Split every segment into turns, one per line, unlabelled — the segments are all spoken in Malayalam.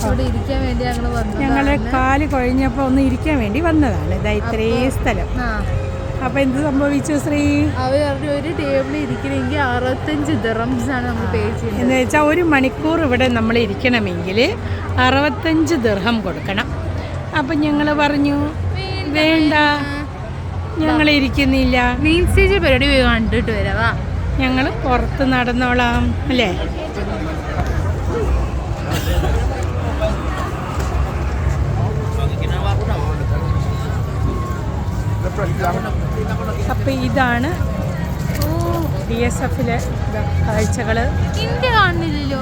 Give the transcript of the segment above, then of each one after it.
ഇവിടെ ഇരിക്കാൻ വേണ്ടി
ഞങ്ങൾ കാല് കുഴഞ്ഞപ്പോൾ ഒന്ന് ഇരിക്കാൻ വേണ്ടി വന്നതാണ്. ഇതാ ഇത്രയും സ്ഥലം. അപ്പൊ എന്ത് സംഭവിച്ചു ശ്രീ?
അവർ ഒരു ടേബിളിൽ ഇരിക്കണമെങ്കിൽ 65 ദിർഹംസാണ് നമ്മൾ പേ ചെയ്യുന്നത്.
എന്ന് വെച്ചാൽ 1 മണിക്കൂർ ഇവിടെ നമ്മൾ ഇരിക്കണമെങ്കിൽ 65 ദിർഹം കൊടുക്കണം. അപ്പം ഞങ്ങൾ പറഞ്ഞു വേണ്ട, ഞങ്ങൾ ഇരിക്കുന്നില്ല,
മെയിൻ സ്റ്റേജ് പരിപാടി പോയി കണ്ടിട്ട് വരാവാ,
ഞങ്ങൾ പുറത്ത് നടന്നോളാം അല്ലേ. അപ്പം ഇതാണ് BSFിലെ കാഴ്ചകൾ.
ഇന്ത്യ കാണുന്നില്ലല്ലോ.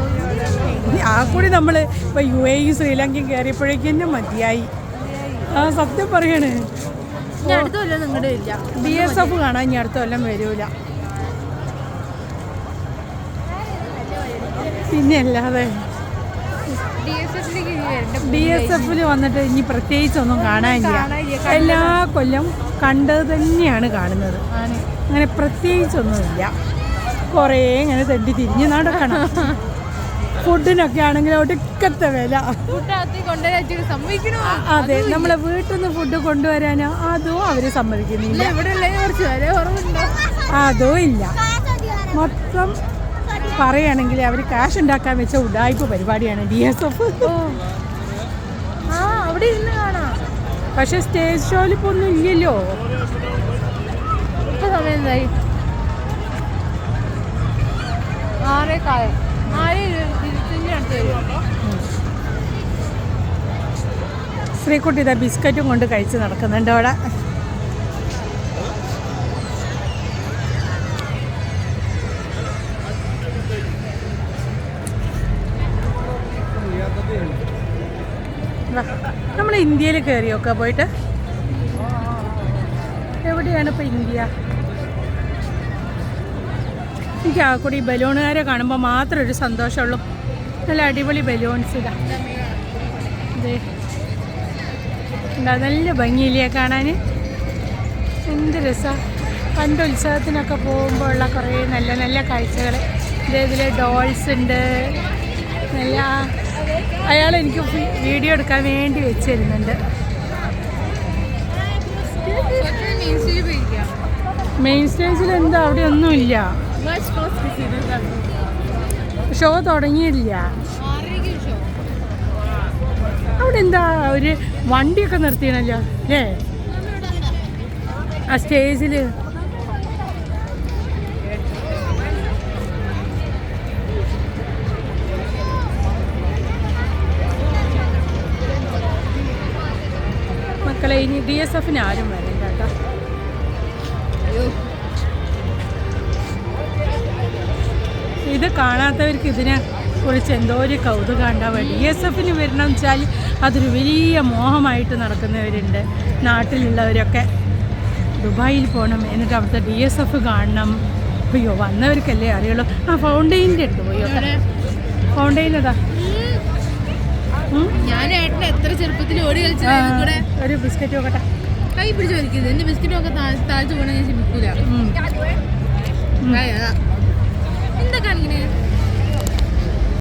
ആ കൂടി നമ്മൾ ഇപ്പോൾ UAE ശ്രീലങ്കയും കയറിയപ്പോഴേക്കും തന്നെ മതിയായി. ആ സത്യം പറയണേ.
അടുത്ത കൊല്ലം നിങ്ങളുടെ ഇല്ല
BSF കാണാൻ ഇനി അടുത്ത കൊല്ലം വരൂല. പിന്നെ അല്ലാതെ BSFിൽ വന്നിട്ട് ഇനി പ്രത്യേകിച്ചൊന്നും കാണാനില്ല. എല്ലാ കൊല്ലം കണ്ടത് തന്നെയാണ് കാണുന്നത്. അങ്ങനെ പ്രത്യേകിച്ചൊന്നുമില്ല. കുറേ ഇങ്ങനെ തെണ്ടി തിരിഞ്ഞ് നടക്കണം. ഫുഡിനൊക്കെ ആണെങ്കിൽ ഒടുക്കത്തെ വില. അതെ, നമ്മളെ വീട്ടിൽ നിന്ന് ഫുഡ് കൊണ്ടുവരാനോ അതും അവർ സമ്മതിക്കുന്നില്ല. അതും ഇല്ല. മൊത്തം പറയുകയാണെങ്കിൽ അവർ കാശ് ഉണ്ടാക്കാൻ വെച്ച ഉഡായിപ്പ് പരിപാടിയാണ് BSF.
അവിടെ ഇരുന്ന് കാണാം.
പക്ഷെ സ്റ്റേജ് ഷോയിൽ ഇപ്പോൾ ഒന്നും ഇല്ലല്ലോ.
ഇപ്പൊ സമയം എന്തായി? 6:15. 6:25
ശ്രീകുട്ടി ഇതാ ബിസ്ക്കറ്റും കൊണ്ട് കഴിച്ച് നടക്കുന്നുണ്ട് അവിടെ. നമ്മൾ ഇന്ത്യയിൽ കയറിയൊക്കെ പോയിട്ട്. എവിടെയാണ് ഇപ്പോൾ ഇന്ത്യ? എനിക്ക് ആ കൂടി ബലൂണുകാരെ കാണുമ്പോൾ മാത്രം ഒരു സന്തോഷമുള്ളൂ. നല്ല അടിപൊളി ബലൂൺസ് ഇതാ. അതെ, നല്ല ഭംഗിയില്ലേ കാണാൻ? എന്ത് രസമാണ്. പണ്ട് ഉത്സവത്തിനൊക്കെ പോകുമ്പോൾ ഉള്ള കുറേ നല്ല നല്ല കാഴ്ചകൾ. ഇതിൽ ഡോൾസ് ഉണ്ട്. നല്ല അയാൾ എനിക്ക് വീഡിയോ എടുക്കാൻ വേണ്ടി വെച്ച് തരുന്നുണ്ട്. മെയിൻ സ്റ്റേജിൽ എന്താ അവിടെ ഒന്നുമില്ല. ഷോ തുടങ്ങിയില്ല. അവിടെ എന്താ ഒരു വണ്ടിയൊക്കെ നിർത്തിയണല്ലോ അല്ലേ ആ സ്റ്റേജിൽ? മക്കളെ ഇനി BSFന് ആരും വരണ്ട കേട്ടോ. ഇത് കാണാത്തവർക്ക് ഇതിനെ കുറിച്ച് എന്തോ ഒരു കൗതുകം ഉണ്ടാവുക. BSFന് വരണം വെച്ചാൽ അതൊരു വലിയ മോഹമായിട്ട് നടക്കുന്നവരുണ്ട്. നാട്ടിലുള്ളവരൊക്കെ ദുബായിൽ പോകണം, എന്നിട്ട് അവിടുത്തെ BSF കാണണം. അയ്യോ, വന്നവർക്കല്ലേ അറിയുള്ളൂ. ആ ഫൗണ്ടെയിൻ്റെ അടുത്ത് പോയോ? ഫൗണ്ടെയിൻ അതാ.
ഞാൻ ഏട്ടനെ എത്ര ചെറുപ്പത്തിൽ ഓടി കളിച്ചത്.
ഒരു ബിസ്ക്കറ്റ് നോക്കട്ടെ.
കൈ പിടിച്ച് വലിക്കുന്നത്. എന്റെ ബിസ്ക്കറ്റ് ഒക്കെ താഴ്ച പോകണ ഞാൻ ശ്രമിക്കൂല. എന്താ കാണിക്കണേ?